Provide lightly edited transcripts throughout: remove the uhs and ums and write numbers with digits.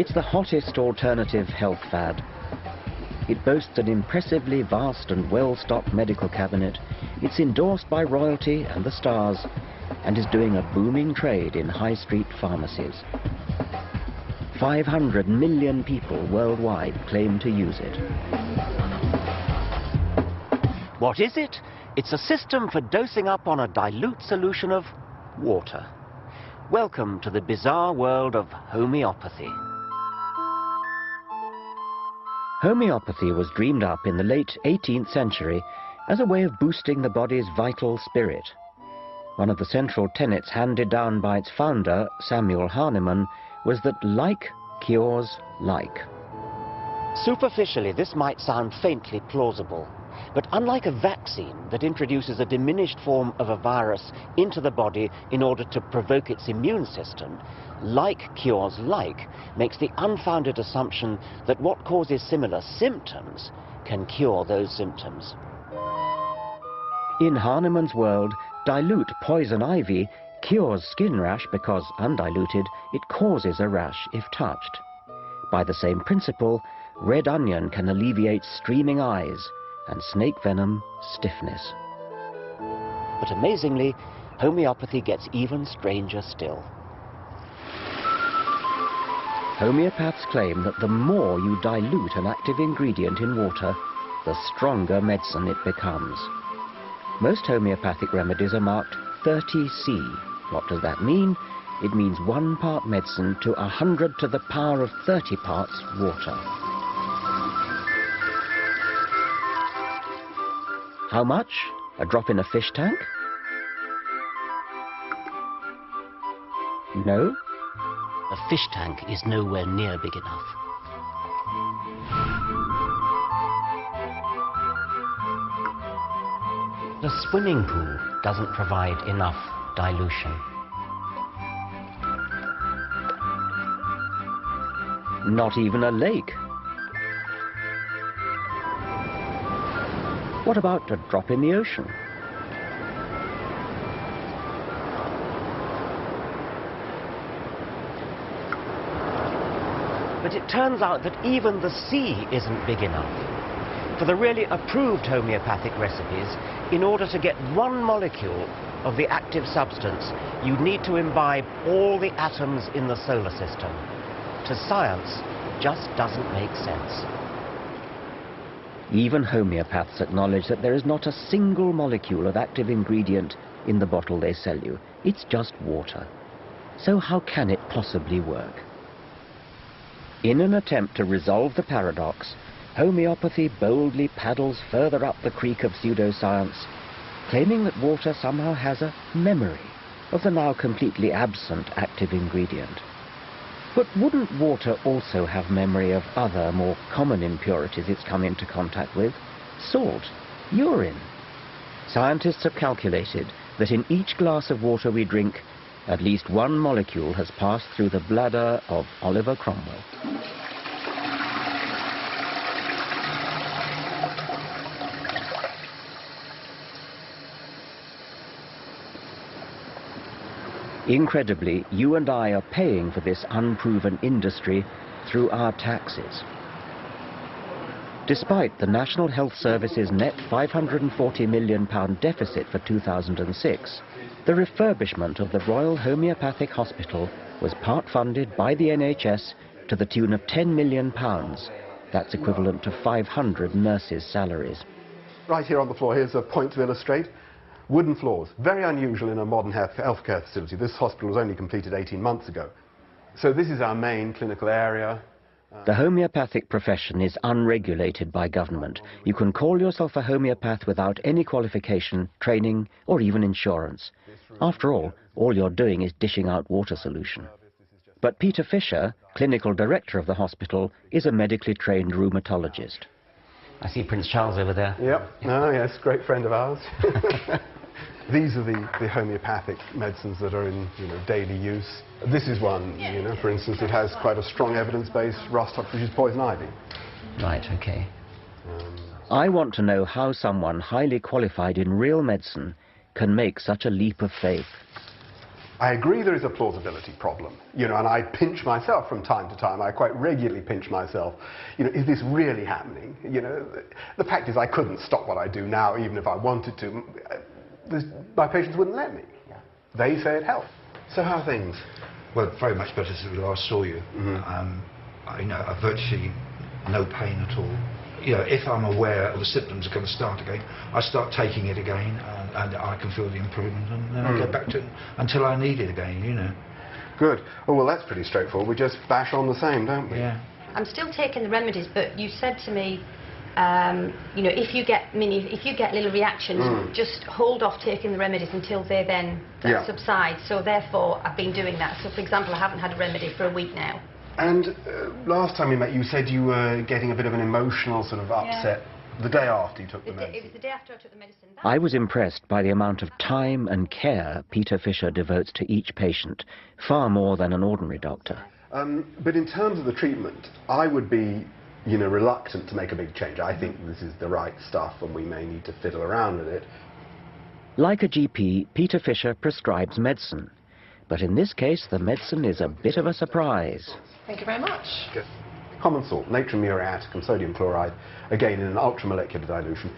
It's the hottest alternative health fad. It boasts an impressively vast and well-stocked medical cabinet. It's endorsed by royalty and the stars, and is doing a booming trade in high street pharmacies. 500 million people worldwide claim to use it. What is it? It's a system for dosing up on a dilute solution of water. Welcome to the bizarre world of homeopathy. Homeopathy was dreamed up in the late 18th century as a way of boosting the body's vital spirit. One of the central tenets handed down by its founder, Samuel Hahnemann, was that like cures like. Superficially, this might sound faintly plausible, but unlike a vaccine that introduces a diminished form of a virus into the body in order to provoke its immune system, like cures like makes the unfounded assumption that what causes similar symptoms can cure those symptoms. In Hahnemann's world, dilute poison ivy cures skin rash because, undiluted, it causes a rash if touched. By the same principle, red onion can alleviate streaming eyes and snake venom stiffness. But amazingly, homeopathy gets even stranger still. Homeopaths claim that the more you dilute an active ingredient in water, the stronger medicine it becomes. Most homeopathic remedies are marked 30C. What does that mean? It means 1 part medicine to 100 to the power of 30 parts water. How much? A drop in a fish tank? No? A fish tank is nowhere near big enough. The swimming pool doesn't provide enough dilution. Not even a lake. What about a drop in the ocean? But it turns out that even the sea isn't big enough. For the really approved homeopathic recipes, in order to get 1 molecule of the active substance, you need to imbibe all the atoms in the solar system. To science, just doesn't make sense. Even homeopaths acknowledge that there is not a single molecule of active ingredient in the bottle they sell you. It's just water. So how can it possibly work? In an attempt to resolve the paradox, homeopathy boldly paddles further up the creek of pseudoscience, claiming that water somehow has a memory of the now completely absent active ingredient. But wouldn't water also have memory of other, more common impurities it's come into contact with? Salt, urine. Scientists have calculated that in each glass of water we drink, at least 1 molecule has passed through the bladder of Oliver Cromwell. Incredibly, you and I are paying for this unproven industry through our taxes. Despite the National Health Service's net £540 million deficit for 2006, the refurbishment of the Royal Homeopathic Hospital was part funded by the NHS to the tune of £10 million. That's equivalent to 500 nurses' salaries. Right here on the floor, here's a point to illustrate. Wooden floors, very unusual in a modern healthcare facility. This hospital was only completed 18 months ago. So this is our main clinical area. The homeopathic profession is unregulated by government. You can call yourself a homeopath without any qualification, training, or even insurance. After all you're doing is dishing out water solution. But Peter Fisher, clinical director of the hospital, is a medically trained rheumatologist. I see Prince Charles over there. Yep. Oh, yes, great friend of ours. These are the homeopathic medicines that are in daily use. This is one, for instance, it has quite a strong evidence base, Rostock, which is poison ivy. Right, okay. I want to know how someone highly qualified in real medicine can make such a leap of faith. I agree there is a plausibility problem, and I pinch myself from time to time. I quite regularly pinch myself. Is this really happening? The fact is I couldn't stop what I do now, even if I wanted to. My patients wouldn't let me. Yeah. They say it helps. So how are things? Well, very much better since we last saw you. Mm-hmm. I've virtually no pain at all. If I'm aware of the symptoms are going to start again, I start taking it again, and I can feel the improvement, and then I go back to it until I need it again, Good. Oh, well, that's pretty straightforward. We just bash on the same, don't we? Yeah. I'm still taking the remedies, but you said to me, if you get little reactions, just hold off taking the remedies until they then subside. So therefore, I've been doing that. So, for example, I haven't had a remedy for a week now. And last time we met, you said you were getting a bit of an emotional sort of upset the day after you took the medicine. It was the day after I took the medicine. I was impressed by the amount of time and care Peter Fisher devotes to each patient, far more than an ordinary doctor. But in terms of the treatment, I would be, reluctant to make a big change. I think this is the right stuff, and we may need to fiddle around with it. Like a GP, Peter Fisher prescribes medicine. But in this case, the medicine is a bit of a surprise. Thank you very much. Good. Common salt, natrium muriaticum, sodium chloride, again in an ultramolecular dilution.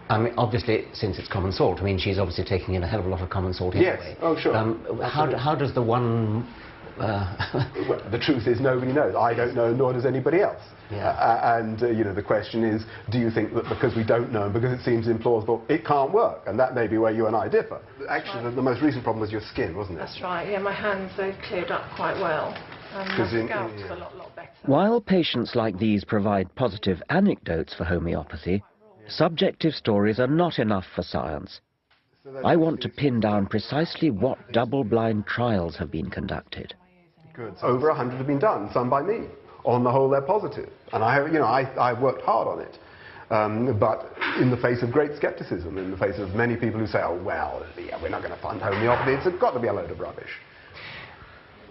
Obviously, since it's common salt, she's obviously taking in a hell of a lot of common salt anyway. Yes, oh sure. How does the one... Well, the truth is nobody knows. I don't know, nor does anybody else. Yeah. The question is, do you think that because we don't know and because it seems implausible, it can't work? And that may be where you and I differ. Actually, the most recent problem was your skin, wasn't it? That's right, yeah, my hands, they've cleared up quite well. And my scalp's a lot better. While patients like these provide positive anecdotes for homeopathy, subjective stories are not enough for science. I want to pin down precisely what double-blind trials have been conducted. Good. Over 100 have been done, some by me. On the whole, they're positive. And I worked hard on it. But in the face of great skepticism, in the face of many people who say, oh, well, yeah, we're not going to fund homeopathy, it's got to be a load of rubbish.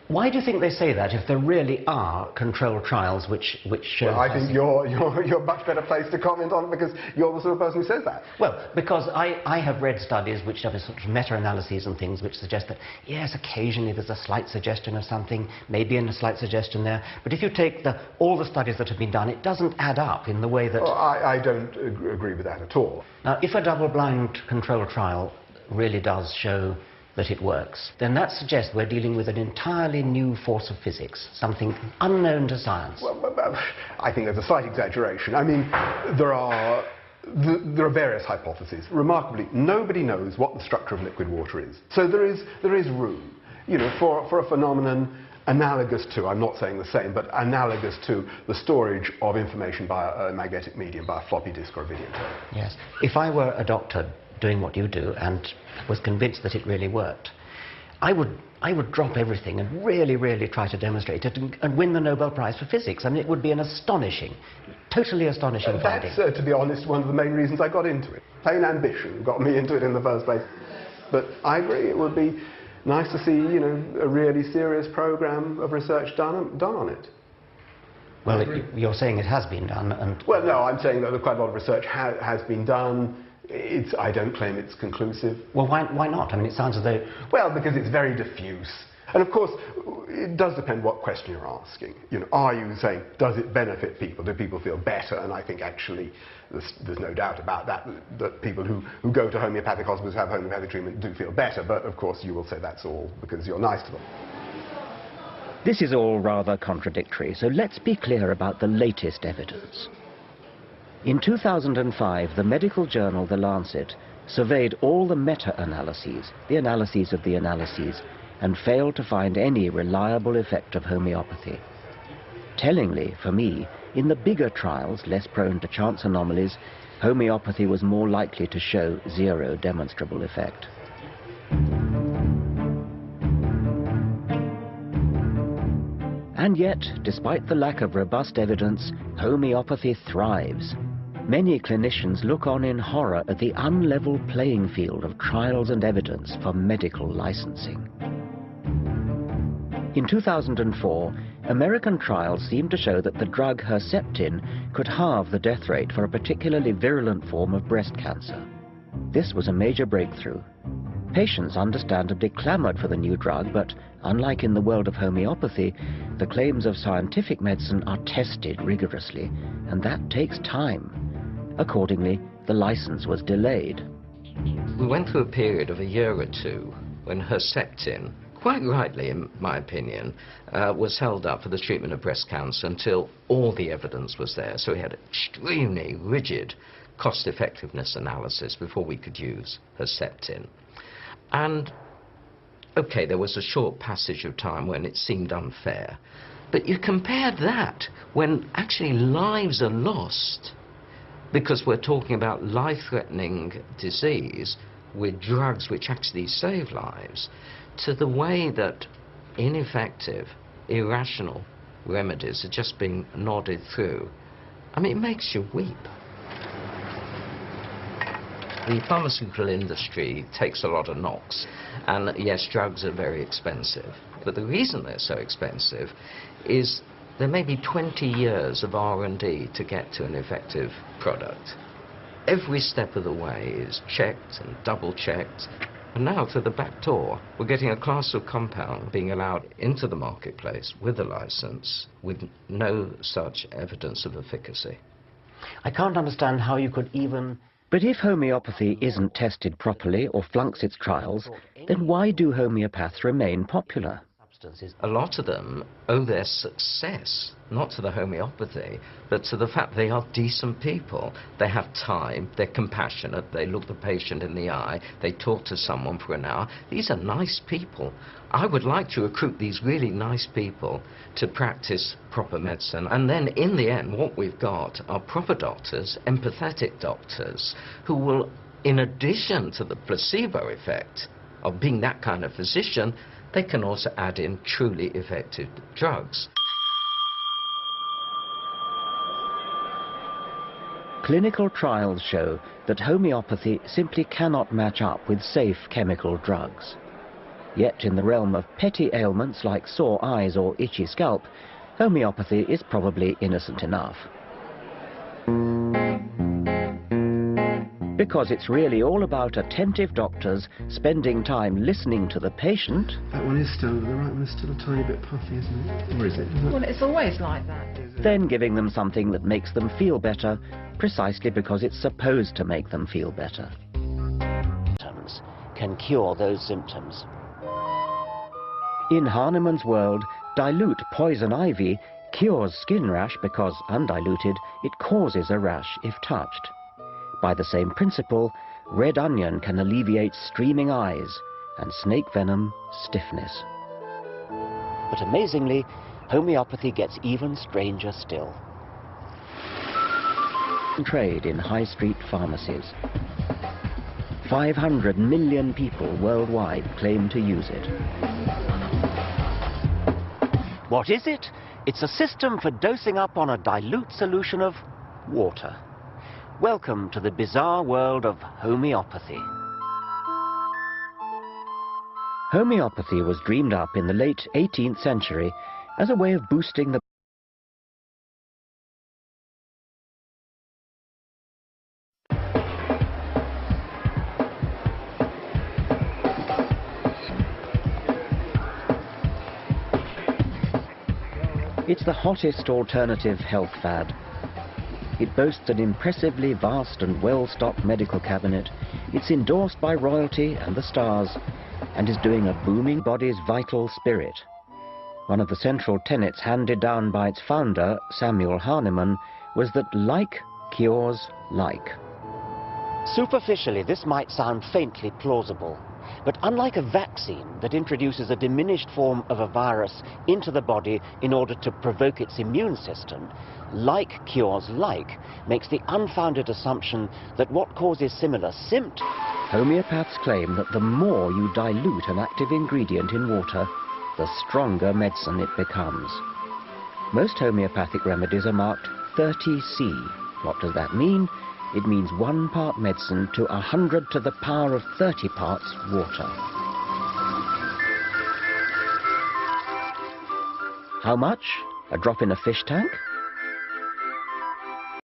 Why do you think they say that if there really are controlled trials which show... Well, I think you're much better placed to comment on it because you're the sort of person who says that. Well, because I have read studies which have a sort of meta-analyses and things which suggest that, yes, occasionally there's a slight suggestion of something, maybe a slight suggestion there, but if you take all the studies that have been done, it doesn't add up in the way that... Well, I don't agree with that at all. Now, if a double-blind controlled trial really does show that it works, then that suggests we're dealing with an entirely new force of physics, something unknown to science. Well, I think there's a slight exaggeration. There are various hypotheses. Remarkably, nobody knows what the structure of liquid water is. So there is room, for a phenomenon analogous to, I'm not saying the same, but analogous to the storage of information by a magnetic medium, by a floppy disk or a videotape. Yes. If I were a doctor doing what you do and was convinced that it really worked, I would drop everything and really try to demonstrate it and win the Nobel Prize for Physics. It would be an totally astonishing finding. That's, to be honest, one of the main reasons I got into it. Plain ambition got me into it in the first place. But I agree, it would be nice to see, a really serious program of research done on it. Well, you're saying it has been done, and... Well, no, I'm saying that quite a lot of research has been done. I don't claim it's conclusive. Well, why not? It sounds as though... Well, because it's very diffuse. And of course, it does depend what question you're asking. Are you saying, does it benefit people? Do people feel better? And I think actually, there's no doubt about that people who go to homeopathic hospitals, have homeopathic treatment, do feel better. But of course, you will say that's all because you're nice to them. This is all rather contradictory, so let's be clear about the latest evidence. In 2005, the medical journal The Lancet surveyed all the meta-analyses, the analyses of the analyses, and failed to find any reliable effect of homeopathy. Tellingly, for me, in the bigger trials, less prone to chance anomalies, homeopathy was more likely to show zero demonstrable effect. And yet, despite the lack of robust evidence, homeopathy thrives. Many clinicians look on in horror at the unlevel playing field of trials and evidence for medical licensing. In 2004, American trials seemed to show that the drug Herceptin could halve the death rate for a particularly virulent form of breast cancer. This was a major breakthrough. Patients understandably clamoured for the new drug, but unlike in the world of homeopathy, the claims of scientific medicine are tested rigorously, and that takes time. Accordingly, the licence was delayed. We went through a period of a year or two when Herceptin, quite rightly in my opinion, was held up for the treatment of breast cancer until all the evidence was there. So we had extremely rigid cost-effectiveness analysis before we could use Herceptin. And, okay, there was a short passage of time when it seemed unfair. But you compare that when actually lives are lost, because we're talking about life-threatening disease with drugs which actually save lives, to the way that ineffective, irrational remedies are just being nodded through. I mean, it makes you weep. The pharmaceutical industry takes a lot of knocks, and yes, drugs are very expensive. But the reason they're so expensive is there may be 20 years of R&D to get to an effective product. Every step of the way is checked and double-checked. And now, through the back door, we're getting a class of compound being allowed into the marketplace with a license with no such evidence of efficacy. I can't understand how you could even... But if homeopathy isn't tested properly or flunks its trials, then why do homeopaths remain popular? A lot of them owe their success not to the homeopathy, but to the fact they are decent people. They have time, they're compassionate, they look the patient in the eye, they talk to someone for an hour. These are nice people. I would like to recruit these really nice people to practice proper medicine. And then in the end, what we've got are proper doctors, empathetic doctors, who will, in addition to the placebo effect of being that kind of physician, they can also add in truly effective drugs. Clinical trials show that homeopathy simply cannot match up with safe chemical drugs. Yet in the realm of petty ailments like sore eyes or itchy scalp, homeopathy is probably innocent enough. Because it's really all about attentive doctors spending time listening to the patient. That one is still, the right one is still a tiny bit puffy, isn't it? Or is it? Well, it's always like that. Then giving them something that makes them feel better, precisely because it's supposed to make them feel better. Can cure those symptoms. In Hahnemann's world, dilute poison ivy cures skin rash because, undiluted, it causes a rash if touched. By the same principle, red onion can alleviate streaming eyes and snake venom stiffness. But amazingly, homeopathy gets even stranger still. Trade in high street pharmacies. 500 million people worldwide claim to use it. What is it? It's a system for dosing up on a dilute solution of water. Welcome to the bizarre world of homeopathy. Homeopathy was dreamed up in the late 18th century as a way of boosting the It's the hottest alternative health fad. It boasts an impressively vast and well-stocked medical cabinet. It's endorsed by royalty and the stars, and is doing a booming body's vital spirit. One of the central tenets handed down by its founder, Samuel Hahnemann, was that like cures like. Superficially, this might sound faintly plausible. But unlike a vaccine that introduces a diminished form of a virus into the body in order to provoke its immune system, like cures like makes the unfounded assumption that what causes similar symptoms. Homeopaths claim that the more you dilute an active ingredient in water, the stronger medicine it becomes. Most homeopathic remedies are marked 30C. What does that mean? It means 1 part medicine to 100 to the power of 30 parts water. How much? A drop in a fish tank?